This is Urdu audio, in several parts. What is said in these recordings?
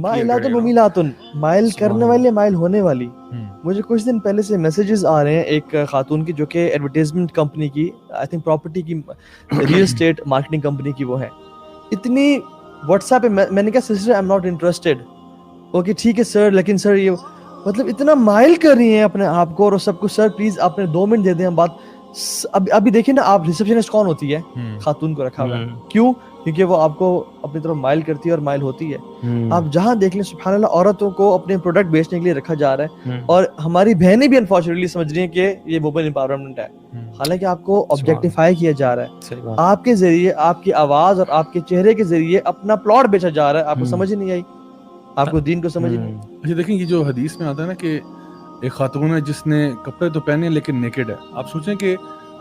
مائلات ممیلاتن، مائل کرنے والے مائل ہونے والی. مجھے کچھ دن پہلے سے میسیجز آ رہے ہیں ایک خاتون کی جو کہ ایڈورٹیزمنٹ کمپنی کی، آئی تھنک پراپرٹی کی، ریئل اسٹیٹ مارکیٹنگ کمپنی کی وہ ہے. اتنی واٹس ایپ پہ میں نے کہا sister I am not interested. Okay ٹھیک ہے سر، لیکن سر یہ مطلب اتنا مائل کر رہی ہیں اپنے آپ کو اور سب کچھ. سر پلیز آپ نے 2 منٹ دے دیں ہم بات. ابھی دیکھیں نا آپ ریسپشنسٹ کون ہوتی ہے؟ خاتون کو رکھا ہوا ہے. کیوں؟ کیونکہ وہ آپ کو اپنی طرف مائل کرتی ہے اور مائل ہوتی ہے. آپ جہاں دیکھ لیں سبحان اللہ عورتوں کو اپنے پروڈکٹ بیچنے کے لیے رکھا جا رہا ہے. اور ہماری بہنیں بھی انفارچونیٹلی سمجھ رہی ہیں کہ یہ وومن امپاورمنٹ ہے، حالانکہ آپ کو آبجیکٹیفائی کیا جا رہا ہے. آپ کے ذریعے، آپ کی آواز اور آپ کے چہرے کے ذریعے اپنا پلاٹ بیچا جا رہا ہے. آپ کو سمجھ ہی نہیں آئی، آپ کو دین کو سمجھ ہی نہیں. اچھا دیکھیں یہ جو حدیث میں آتا ہے نا کہ ایک خاتون ہے جس نے کپڑے تو پہنے لیکن نیکڈ ہے. آپ سوچیں کہ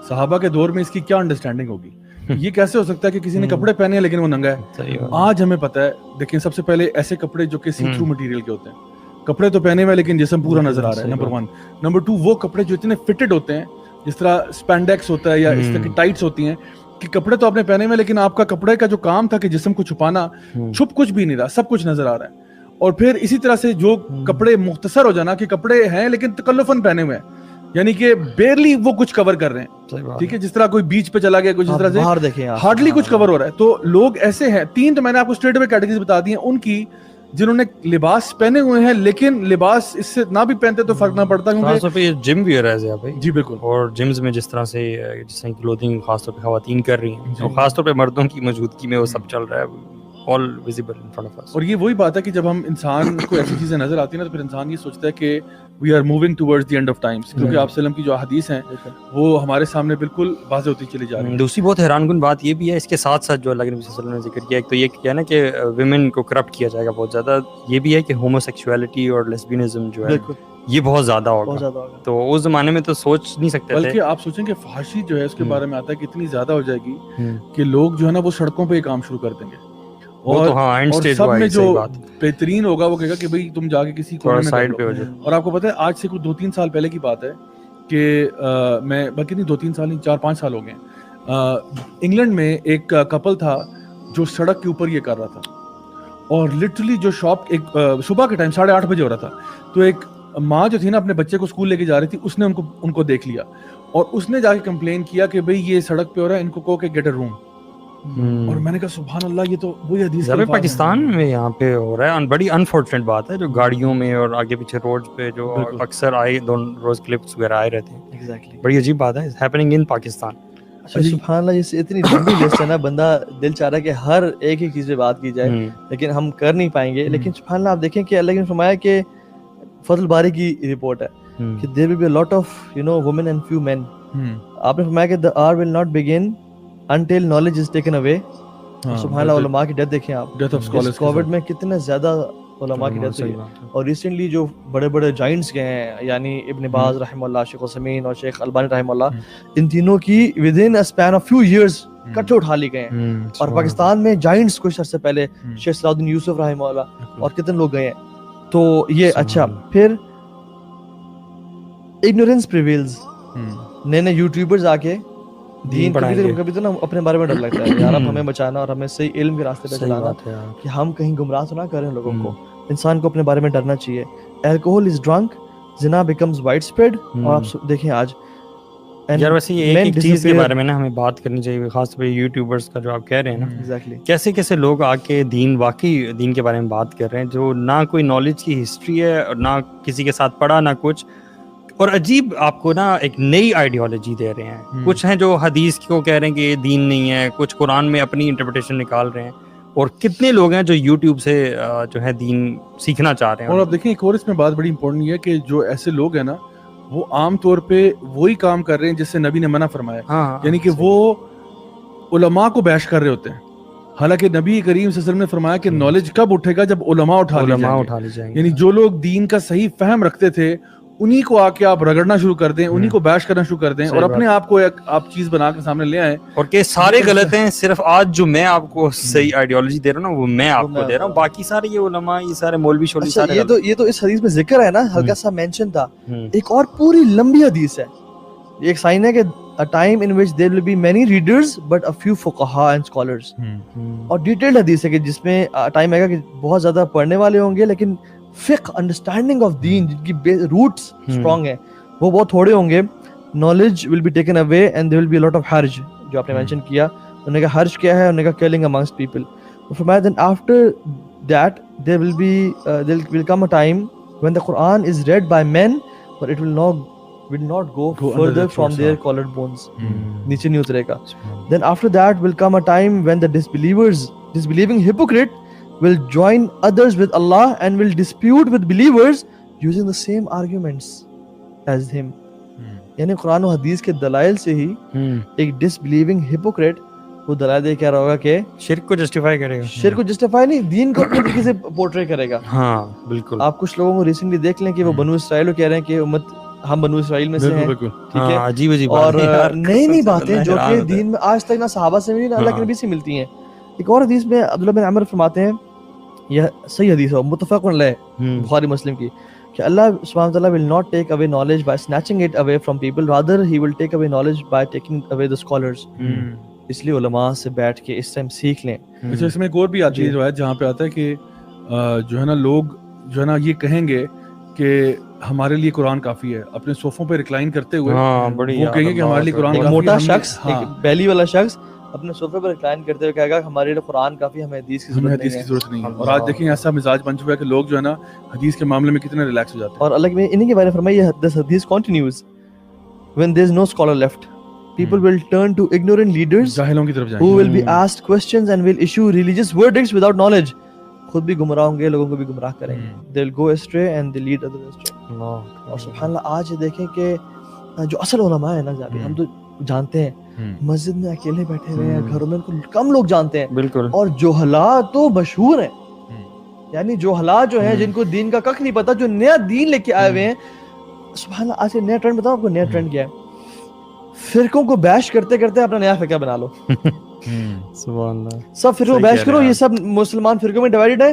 صحابہ کے دور میں اس کی کیا انڈرسٹینڈنگ ہوگی. یہ کیسے ہو سکتا ہے کہ کسی نے کپڑے پہنے ہیں لیکن وہ ننگا ہے. آج ہمیں پتہ ہے، دیکھیں سب سے پہلے ایسے کپڑے جو کہ سی تھرو مٹیریل کے ہوتے ہیں، کپڑے تو پہنے ہوئے لیکن جسم پورا نظر آ رہا ہے، نمبر 1. نمبر 2 وہ کپڑے جو اتنے فٹڈ ہوتے ہیں، جس طرح سپینڈیکس ہوتا ہے یا اس طرح کی ٹائٹس ہوتی ہیں، کہ کپڑے تو آپ نے پہنے ہوئے لیکن آپ کا کپڑے کا جو کام تھا کہ جسم کو چھپانا، چھپ کچھ بھی نہیں رہا، سب کچھ نظر آ رہا ہے. اور پھر اسی طرح سے جو کپڑے مختصر ہو جانا کہ کپڑے ہیں لیکن تکلفاً پہنے ہوئے ہیں، یعنی کہ بیرلی وہ کچھ کور کر رہے ہیں. ٹھیک ہے، جس طرح کوئی بیچ پہ چلا گیا، کوئی جس طرح سے ہارڈلی کچھ کور ہو رہا ہے. تو لوگ ایسے ہیں. 3 تو میں نے آپ کو اسٹریٹ اوے کیٹیگریز بتا دی ہیں ان کی، جنہوں نے لباس پہنے ہوئے ہیں لیکن لباس اس سے نہ بھی پہنتے تو فرق نہ پڑتا، خاص طور پہ یہ جم ویئر ہے بھائی. جی بالکل. اور جمز میں جس طرح سے کلوتھنگ خاص طور پہ خواتین کر رہی ہیں، اور خاص طور پہ مردوں کی موجودگی میں وہ سب چل رہا ہے، all visible in front of us. اور یہ وہی بات ہے کہ جب ہم انسان کو ایسی چیزیں نظر آتی ہیں نا تو پھر انسان یہ سوچتا ہے کہ we are moving towards the end of times، کیونکہ آپ وسلم کی جو احادیث ہیں وہ ہمارے سامنے بالکل واضح ہوتی چلی جا رہی ہیں. دوسری بہت حیران کن بات یہ بھی ہے اس کے ساتھ ساتھ جو اللہ کے نبی صلی اللہ علیہ وسلم نے ذکر کیا، ایک تو یہ کیا نا کہ ویمن کو کرپٹ کیا جائے گا بہت زیادہ. یہ بھی ہے کہ ہومو سیکسولیٹی اور لیسبینزم جو ہے یہ بہت زیادہ ہوگا. تو اس زمانے میں تو سوچ نہیں سکتے تھے. بلکہ آپ سوچیں کہ فحاشی جو ہے اس کے بارے میں آتا ہے کہ اتنی زیادہ ہو جائے گی کہ لوگ جو ہے نا وہ سڑکوں پہ یہ کام شروع کر دیں گے. اور سب میں جو بہترین ہوگا وہ کہے گا کہ بھئی تم جا کے کسی کونے میں سائڈ پہ ہو جاؤ. اور آپ کو پتہ ہے آج سے کچھ 2-3 سال پہلے کی بات ہے کہ میں بلکہ نہیں 2-3 سال نہیں 4-5 سال ہو گئے، انگلینڈ میں ایک کپل تھا جو سڑک کے اوپر یہ کر رہا تھا. اور لٹرلی جو شاپ ایک صبح کے ٹائم 8:30 بجے ہو رہا تھا، تو ایک ماں جو تھی نا اپنے بچے کو اسکول لے کے جا رہی تھی، اس نے ان کو دیکھ لیا اور اس نے جا کے کمپلین کیا کہ بھئی یہ سڑک پہ ہو رہا ہے، ان کو کہو کہ گیٹ اے روم. اور میں نے کہا سبحان اللہ، یہ تو وہی حدیث ہے. پاکستان میں یہاں پہ ہو رہا ہے. بڑی انفارچونیٹ بات ہے جو گاڑیوں میں اور آگے پیچھے روڈ پہ جو اکثر آئے روز کلپس وغیرہ آئے رہتے ہیں. بڑی عجیب بات ہے ہیپننگ ان پاکستان. سبحان اللہ، جس اتنی لمبی لسٹ ہے نا، بندہ دل چاہ رہا ہے کہ ہر ایک چیز پہ بات کی جائے لیکن ہم کر نہیں پائیں گے. لیکن سبحان اللہ آپ دیکھیں کہ اللہ نے فرمایا کہ فضل باری کی رپورٹ ہے کہ there will be a lot of women and few men. آپ نے فرمایا کہ the hour will not begin until knowledge is taken away. سبحان اللہ، علماء کی ڈیتھ دیکھیں آپ. اس کووڈ میں کتنے زیادہ علماء کی ڈیتھ ہوئی. اور ریسنٹلی جو بڑے بڑے جائنٹس گئے ہیں، یعنی ابن باز رحمہ اللہ، شیخ عثیمین اور شیخ البانی رحمہ اللہ، ان تینوں کی ودن اے اسپین آف فیو ایئرز کٹھے اٹھا لی گئے ہیں. اور پاکستان میں جائنٹس کچھ عرصے پہلے شیخ صلاح الدین یوسف رحمہ اللہ اور کتنے لوگ گئے ہیں. تو یہ اچھا. پھر اگنورینس پریویلز. نئے نئے یوٹیوبرز آ کے دین کبھی تو نا اپنے بارے میں ڈر لگتا ہے یار، اب ہمیں بچانا اور ہمیں صحیح علم کے راستے پہ چلانا کہ ہم کہیں گمراہ تو نہ کریں لوگوں کو. انسان کو اپنے بارے میں ڈرنا چاہیے. الکوہول از ڈرنک، زنا بیکمز وائڈ اسپریڈ. اور آپ دیکھیں آج یار ویسے یہ ایک چیز کے بارے میں نا ہمیں بات کرنی چاہیے، خاص طور پہ یوٹیوبرز کا جو آپ کہہ رہے ہیں نا، کیسے کیسے لوگ آ کے واقعی دین کے بارے میں بات کر رہے ہیں جو نہ کوئی نالج کی ہسٹری ہے اور نہ کسی کے ساتھ پڑھا نہ کچھ، اور عجیب آپ کو نا ایک نئی آئیڈیالوجی دے رہے ہیں. کچھ ہیں جو حدیث کو کہہ رہے ہیں کہ یہ دین نہیں ہے، کچھ قرآن میں اپنی انٹرپریٹیشن نکال رہے ہیں، اور کتنے لوگ ہیں جو یوٹیوب سے جو ہے دین سیکھنا چاہ رہے ہیں. اور آپ دیکھیں ایک اور اس میں بات بڑی امپورٹنٹ یہ ہے کہ جو ایسے لوگ ہیں نا وہ عام طور پہ وہی کام کر رہے ہیں جس سے نبی نے منع فرمایا، یعنی کہ وہ علماء کو بیش کر رہے ہوتے ہیں. حالانکہ نبی کریم صلی اللہ علیہ وسلم نے فرمایا کہ نالج کب اٹھے گا جب علماء اٹھا لی جائیں گے. یعنی جو لوگ دین کا صحیح فہم رکھتے تھے انہی کو آ کے آپ رگڑنا شروع کر دیں، انہی کو بیش کرنا شروع کر دیں، اور اپنے آپ کو ایک آپ چیز بنا کے سامنے لے آئیں. اور کہ سارے غلط ہیں، صرف آج جو میں آپ کو صحیح آئیڈیالوجی دے رہا ہوں نا وہ میں آپ کو دے رہا ہوں، باقی سارے یہ علماء، یہ سارے مولوی شولوی سارے. یہ تو اس حدیث میں ذکر ہے نا، ہلکا سا مینشن تھا. ایک اور پوری لمبی حدیث ہے ایک سائن ہے کہ a time in which there will be many readers but a few fuqaha and scholars. اور ڈیٹیلڈ حدیث ہے کہ جس میں ٹائم آئے گا کہ بہت زیادہ پڑھنے والے ہوں گے لیکن فقہ انڈرسٹینڈنگ آف دین جن کی روٹس اسٹرانگ ہیں وہ بہت تھوڑے ہوں گے. knowledge will be taken away and there will be a lot of harj جو آپ نے مینشن کیا. انہوں نے کہا حرج کیا ہے, انہوں نے کہا killing amongst people. فرمایا then after that there will come a time when the Quran is read by men but it will not go further from their collared bones. نیچے نہیں اترے گا. Then after that will come a time when the disbelieving hypocrite will join others with Allah and will dispute with believers using the same arguments as him. یعنی قرآن و حدیث کے دلائل سے ہی ایک ڈسبلیونگ ہپوکریٹ وہ دلائل دے کیا رہا ہوگا کہ شرک کو جسٹیفائی کرے گا. شرک کو جسٹیفائی نہیں, دین کو اپنے طریقے سے پورٹری کرے گا. ہاں بالکل. آپ کچھ لوگوں کو ریسنٹلی دیکھ لیں کہ وہ بنو اسرائیل کو کہہ رہے ہیں کہ امت ہم بنو اسرائیل میں سے ہیں, ٹھیک ہے, عجیب عجیب اور نئی نئی باتیں جو کہ دین میں آج تک نہ صحابہ سے ملی نہ اللہ کے نبی سے ملتی ہیں. ایک اور حدیث میں عبداللہ بن عمر فرماتے ہیں, یہ صحیح حدیث ہے متفق علیہ بخاری مسلم کی, کہ اللہ سبحانہ وتعالیٰ will not take away knowledge by snatching it away from people, rather he will take away knowledge by taking away the scholars. اس لیے علماء سے بیٹھ کے اس ٹائم سیکھ لیں. اچھا, اس میں ایک اور بھی آتی ہے روایت جہاں پہ آتا ہے کہ جو ہے نا لوگ جو ہے نا یہ کہیں گے کہ ہمارے لیے قرآن کافی ہے, اپنے صوفوں پہ ریکلائن کرتے ہوئے وہ کہیں گے کہ ہمارے لیے قرآن کافی ہے. موٹا شخص, بیلی والا شخص اپنے صوفے پر ریکلائن کرتے ہوئے کہے گا ہمارے لیے قرآن کافی, ہمیں حدیث کی ضرورت نہیں ہے. اور آج دیکھیں ایسا مزاج بن چکا ہے کہ لوگ جو ہے نا حدیث کے معاملے میں کتنے ریلیکس ہو جاتے ہیں. اور اللہ نے انہی کے بارے میں فرمایا this hadith continues when there is no scholar left, people will turn to ignorant leaders جاہلوں کی طرف جائیں who will be asked questions and will issue religious verdicts without knowledge. خود بھی گمراہ ہوں گے, لوگوں کو بھی گمراہ کریں گے. they will go astray and they lead others astray. اور سبحان اللہ آج دیکھیں کہ جو اصل علماء ہیں نا جابر, ہم تو جانتے ہیں مسجد میں اکیلے بیٹھے ہوئے ہیں, گھروں میں کم لوگ جانتے ہیں بالکل, اور جوہلاء تو مشہور ہیں. یعنی جوہلاء جو ہیں جن کو دین کا کخ نہیں پتا, جو نیا دین لے کے آئے ہوئے ہیں. سبحان اللہ آج نیا ٹرینڈ بتاؤں آپ کو, نیا ٹرینڈ کیا ہے, فرقوں کو بیش کرتے کرتے اپنا نیا فرقہ بنا لو. سبحان اللہ, سب فرقوں کو بیش کرو, یہ سب مسلمان فرقوں میں ڈیوائیڈ ہے,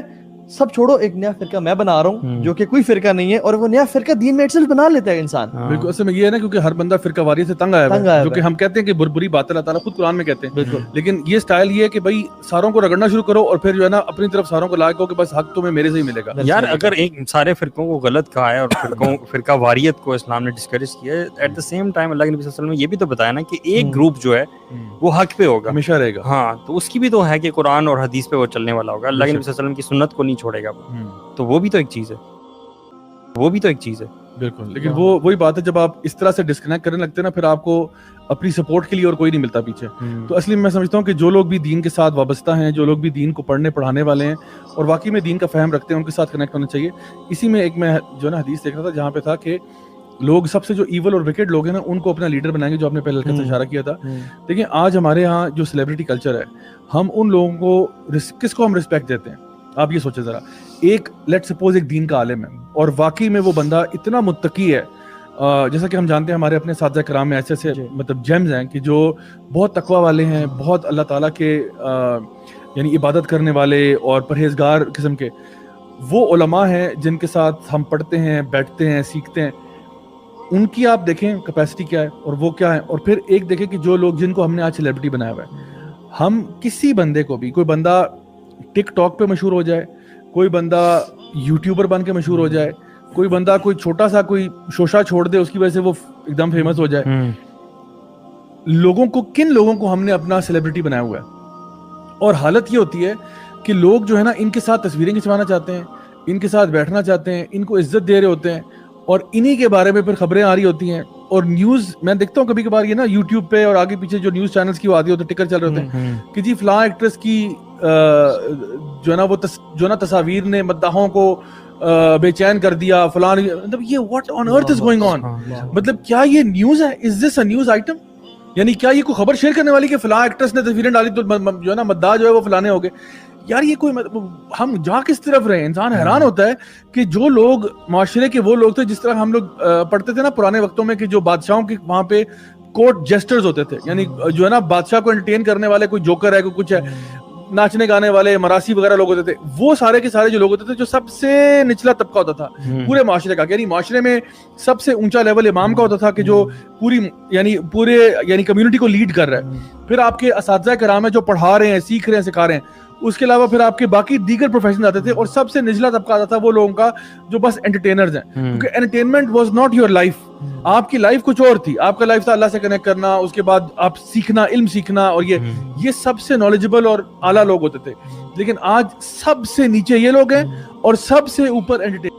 سب چھوڑو, ایک نیا فرقہ میں بنا رہا ہوں جو کہ کوئی فرقہ نہیں ہے, اور وہ نیا فرقہ دین میں اٹسلف بنا لیتا ہے انسان. بالکل, اصل میں یہ ہے نا کیونکہ ہر بندہ فرقہ واریت سے تنگ آیا ہے, جو کہ ہم کہتے ہیں کہ بری بات اللہ تعالیٰ خود قرآن میں کہتے ہیں, لیکن یہ سٹائل یہ ہے کہ بھائی ساروں کو رگڑنا شروع کرو اور پھر جو ہے نا اپنی طرف ساروں کو لا کے کہ بس حق تمہیں میرے سے ہی ملے گا. یار اگر ایک سارے فرقوں کو غلط کہا ہے اور فرقہ واریت کو اسلام نے ڈسکریج کیا ہے, ایٹ دا سیم ٹائم اللہ کے نبی صلی اللہ علیہ وسلم نے یہ بھی تو بتایا نا کہ ایک گروپ جو ہے وہ حق پہ ہوگا, ہمیشہ رہے گا. ہاں, تو اس کی بھی تو ہے کہ قرآن اور حدیث پہ وہ چلنے والا ہوگا, اللہ کے نبی صلی اللہ علیہ وسلم کی سنت کو نہیں چھوڑے گا, تو وہ بھی تو ایک چیز ہے, وہ بھی تو ایک چیز ہے. بالکل, لیکن وہی بات ہے جب آپ اس طرح سے ڈسکنیکٹ کرنے لگتے ہیں نا, پھر آپ کو اپنی سپورٹ کے لیے اور کوئی نہیں ملتا پیچھے. تو اصلی میں سمجھتا ہوں کہ جو لوگ بھی دین کے ساتھ وابستہ ہیں, جو لوگ بھی دین کو پڑھنے پڑھانے والے ہیں اور واقعی میں دین کا فہم رکھتے ہیں, ان کے ساتھ کنیکٹ ہونا چاہیے. اسی میں ایک میں جو ہے نا حدیث دیکھ رہا تھا جہاں پہ تھا کہ لوگ سب سے جو ایول اور وکٹ لوگ ہیں نا ان کو اپنا لیڈر بنائیں گے, جو آپ نے پہلے سے اشارہ کیا تھا. دیکھیں آج ہمارے ہاں جو سیلیبریٹی کلچر ہے, ہم ان لوگوں کو کس کو ہم رسپیکٹ دیتے ہیں. آپ یہ سوچیں ذرا, ایک لیٹ سپوز ایک دین کا عالم ہے اور واقعی میں وہ بندہ اتنا متقی ہے, جیسا کہ ہم جانتے ہیں ہمارے اپنے اساتذہ کرام میں ایسے ایسے مطلب جیمز ہیں کہ جو بہت تقوی والے ہیں, بہت اللہ تعالیٰ کے یعنی عبادت کرنے والے اور پرہیزگار قسم کے. وہ علماء ہیں جن کے ساتھ ہم پڑھتے ہیں, بیٹھتے ہیں, سیکھتے ہیں. ان کی آپ دیکھیں کیپیسٹی کیا ہے اور وہ کیا ہے, اور پھر ایک دیکھیں کہ جو لوگ جن کو ہم نے آج سیلیبریٹی بنایا ہوا ہے. ہم کسی بندے کو بھی, کوئی بندہ ٹک ٹاک پہ مشہور ہو جائے, کوئی بندہ یوٹیوبر بن کے مشہور ہو جائے, کوئی بندہ کوئی چھوٹا سا کوئی شوشا چھوڑ دے اس کی وجہ سے وہ ایک دم فیمس ہو جائے. لوگوں کو, کن لوگوں کو ہم نے اپنا سیلیبریٹی بنایا ہوا ہے, اور حالت یہ ہوتی ہے کہ لوگ جو ہے نا ان کے ساتھ تصویریں کھنچوانا چاہتے ہیں, ان کے ساتھ بیٹھنا چاہتے ہیں, ان کو عزت دے رہے ہوتے ہیں, اور انہی کے بارے میں پھر خبریں آ رہی ہوتی ہیں. اور نیوز میں دیکھتا ہوں کبھی کبھار یہ نا یوٹیوب پہ اور آگے پیچھے جو نیوز چینلز کی وہ آتی ہوتی ہے, ٹکر چل رہے ہوتے ہیں کہ جی فلاں ایکٹریس کی جو ہے نا وہ جو نا تصاویر نے مداحوں کو بے چین کر دیا فلاں. مطلب یہ what on earth is going on, مطلب کیا یہ نیوز ہے؟ از دس اے نیوز آئٹم؟ یعنی کیا یہ کوئی خبر شیئر کرنے والی کہ فلاں ایکٹریس نے تصویریں ڈالی تو جو ہے نا مداح جو ہے وہ فلانے ہو گئے؟ یار یہ کوئی ہم جا کس طرف رہے؟ انسان حیران ہوتا ہے کہ جو لوگ معاشرے کے وہ لوگ تھے, جس طرح ہم لوگ پڑھتے تھے نا پرانے وقتوں میں کہ جو بادشاہوں کے وہاں پہ کورٹ جیسٹرز ہوتے تھے, یعنی جو ہے نا بادشاہ کو انٹرٹین کرنے والے, کوئی جوکر ہے, کوئی کچھ ہے, ناچنے گانے والے مراسی وغیرہ لوگ ہوتے تھے, وہ سارے کے سارے جو لوگ ہوتے تھے جو سب سے نچلا طبقہ ہوتا تھا پورے معاشرے کا, یعنی معاشرے میں سب سے اونچا لیول امام کا ہوتا تھا کہ جو پورے کمیونٹی کو لیڈ کر رہا ہے. پھر آپ کے اساتذہ کرام ہیں جو پڑھا رہے ہیں, سیکھ رہے ہیں, سکھا رہے ہیں. اس کے علاوہ پھر آپ کے باقی دیگر پروفیشن آتے تھے, اور سب سے نچلا طبقہ آتا تھا وہ لوگوں کا جو بس انٹرٹینرز ہیں, کیونکہ entertainment was not your life. آپ کی لائف کچھ اور تھی, آپ کا لائف تھا اللہ سے کنیکٹ کرنا, اس کے بعد آپ سیکھنا, علم سیکھنا, اور یہ سب سے نالجبل اور اعلیٰ لوگ ہوتے تھے. لیکن آج سب سے نیچے یہ لوگ ہیں اور سب سے اوپر انٹرٹین.